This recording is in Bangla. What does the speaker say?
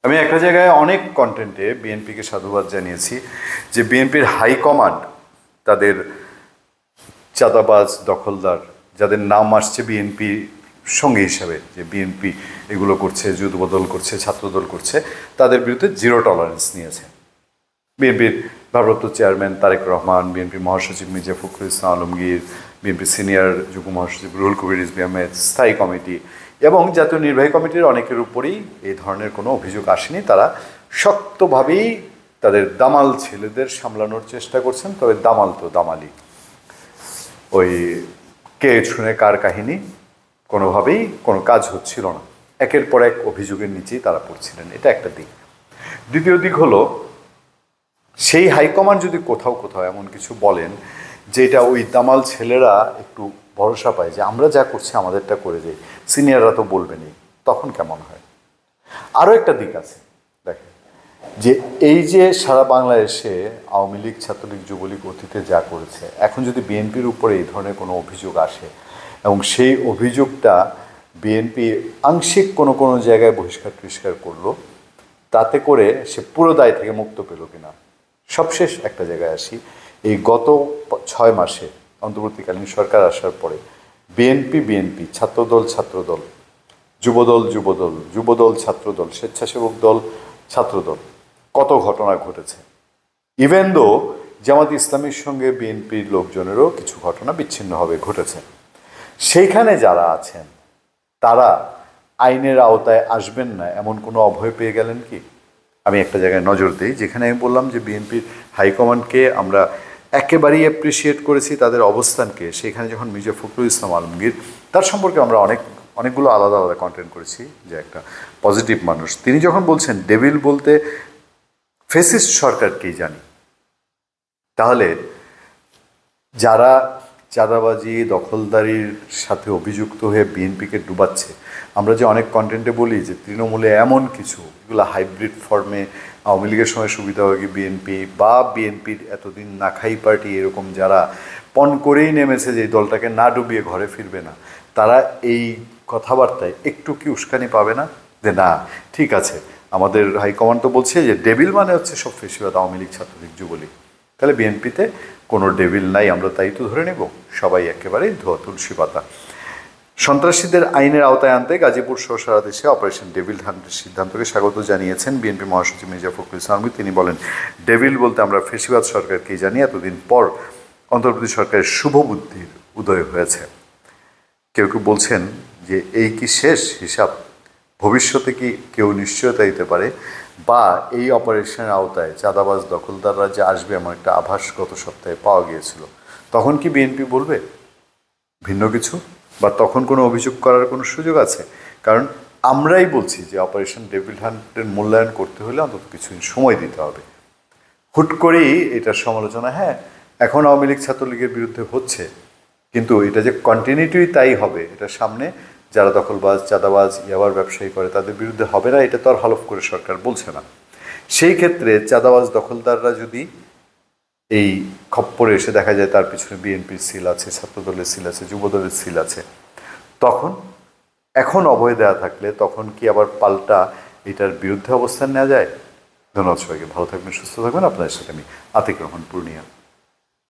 আমি একটা জায়গায় অনেক কন্টেন্টে বিএনপিকে সাধুবাদ জানিয়েছি যে বিএনপির হাইকমান্ড তাদের চাঁদাবাজ দখলদার যাদের নাম আসছে বিএনপি সঙ্গে হিসাবে, যে বিএনপি এগুলো করছে, যুদ্ধবদল করছে, ছাত্রদল করছে, তাদের বিরুদ্ধে জিরো টলারেন্স নিয়েছে। বিএনপির ভারপ্রাপ্ত চেয়ারম্যান তারেক রহমান, বিএনপি মহাসচিব মির্জা ফখরুল ইসলাম আলমগীর, বিএনপি সিনিয়র যুগ্ম মহাসচিব রুহুল কবির রিজভী আহমেদ, স্থায়ী কমিটি এবং জাতীয় নির্বাহী কমিটির অনেকের উপরেই এই ধরনের কোনো অভিযোগ আসেনি। তারা শক্তভাবেই তাদের দামাল ছেলেদের সামলানোর চেষ্টা করছেন। তবে দামাল তো দামালি, ওই কে শুনে কার কাহিনী কোনোভাবেই কোনো কাজ হচ্ছিল না। একের পর এক অভিযোগের নিচেই তারা পড়ছিলেন, এটা একটা দিক। দ্বিতীয় দিক হলো, সেই হাইকমান্ড যদি কোথাও কোথাও এমন কিছু বলেন যেটা ওই দামাল ছেলেরা একটু ভরসা পায় যে আমরা যা করছি আমাদেরটা করে যাই, সিনিয়ররা তো বলবেনই, তখন কেমন হয়? আরও একটা দিক আছে, দেখেন, যে এই যে সারা বাংলাদেশে আওয়ামী লীগ, ছাত্রলীগ, যুবলীগ অতীতে যা করেছে, এখন যদি বিএনপির উপরে এই ধরনের কোনো অভিযোগ আসে এবং সেই অভিযোগটা বিএনপি আংশিক কোনো কোনো জায়গায় বহিষ্কার টহিষ্কার করলো, তাতে করে সে পুরো দায় থেকে মুক্ত পেল কিনা। সবশেষ একটা জায়গায় আসি, এই গত 6 মাসে অন্তর্বর্তীকালীন সরকার আসার পরে বিএনপি, ছাত্রদল, যুবদল, ছাত্রদল, স্বেচ্ছাসেবক দল, ছাত্রদল, কত ঘটনা ঘটেছে। ইভেন দো জামাত ইসলামীর সঙ্গে বিএনপির লোকজনেরও কিছু ঘটনা বিচ্ছিন্নভাবে ঘটেছে। সেইখানে যারা আছেন তারা আইনের আওতায় আসবেন না এমন কোনো অভয় পেয়ে গেলেন কি? আমি একটা জায়গায় নজর দিই, যেখানে আমি বললাম যে বিএনপির হাইকমান্ডকে আমরা একেবারেই অ্যাপ্রিসিয়েট করেছি তাদের অবস্থানকে। সেখানে যখন মির্জা ফখরুল ইসলাম আলমগীর, তার সম্পর্কে আমরা অনেকগুলো আলাদা আলাদা কন্টেন্ট করেছি, যে একটা পজিটিভ মানুষ, তিনি যখন বলছেন ডেভিল বলতে ফেসিস্ট সরকারকেই জানি, তাহলে যারা চাঁদাবাজি দখলদারির সাথে অভিযুক্ত হয়ে বিএনপিকে ডুবাচ্ছে, আমরা যে অনেক কন্টেন্টে বলি যে তৃণমূলে এমন কিছু, এগুলো হাইব্রিড ফর্মে আওয়ামী লীগের সময় সুবিধাভোগী বিএনপি বা বিএনপির এতদিন না খাই পার্টি, এরকম যারা পণ করেই নেমেছে যে দলটাকে না ডুবিয়ে ঘরে ফিরবে না, তারা এই কথাবার্তায় একটু কি উস্কানি পাবে না? যে না, ঠিক আছে, আমাদের হাইকমান্ড তো বলছে যে ডেভিল মানে হচ্ছে সব ফেসিবাদ, আওয়ামী লীগ, ছাত্রলীগ, যুবলীগ, তাহলে বিএনপিতে কোনো ডেভিল নাই, আমরা তাই তো ধরে নেব, সবাই একেবারেই ধোয়া তুলসী পাতা। সন্ত্রাসীদের আইনের আওতায় আনতে গাজীপুর সহ সারা দেশে অপারেশন ডেভিল হান্টের সিদ্ধান্তকে স্বাগত জানিয়েছেন বিএনপি মহাসচিব মির্জা ফখরুল ইসলাম আলমগীর। তিনি বলেন, ডেভিল বলতে আমরা ফেসিবাদ সরকারকেই জানি, এতদিন পর অন্তর্বর্তী সরকারের শুভ বুদ্ধির উদয় হয়েছে। কেউ কেউ বলছেন যে এই কি শেষ হিসাব? ভবিষ্যতে কি কেউ নিশ্চয়তা দিতে পারে? বা এই অপারেশনের আওতায় চাঁদাবাজ দখলদাররা যে আসবে এমন একটা আভাস গত সপ্তাহে পাওয়া গিয়েছিল, তখন কি বিএনপি বলবে ভিন্ন কিছু? বা তখন কোনো অভিযোগ করার কোনো সুযোগ আছে? কারণ আমরাই বলছি যে অপারেশন ডেভিল হান্টের মূল্যায়ন করতে হলে অন্তত কিছুদিন সময় দিতে হবে। হুট করেই এটার সমালোচনা, হ্যাঁ এখন আওয়ামী লীগ ছাত্রলীগের বিরুদ্ধে হচ্ছে, কিন্তু এটা যে কন্টিনিউটি তাই হবে, এটা সামনে যারা দখলবাজ, চাঁদাবাজ, ইয়াবার ব্যবসায়ী করে তাদের বিরুদ্ধে হবে না, এটা তো আর হলফ করে সরকার বলছে না। সেই ক্ষেত্রে চাঁদাবাজ দখলদাররা যদি এই খপ্পরে এসে দেখা যায় তার পিছনে বিএনপির সিল আছে, ছাত্রদলের সিল আছে, যুবদলের সিল আছে, তখন এখন অভয় দেওয়া থাকলে তখন কি আবার পাল্টা এটার বিরুদ্ধে অবস্থান নেওয়া যায়? ধন্যবাদ সবাইকে, ভালো থাকবেন, সুস্থ থাকবেন। আপনাদের সাথে আমি আতিক রহমান, পূর্ণিয়া।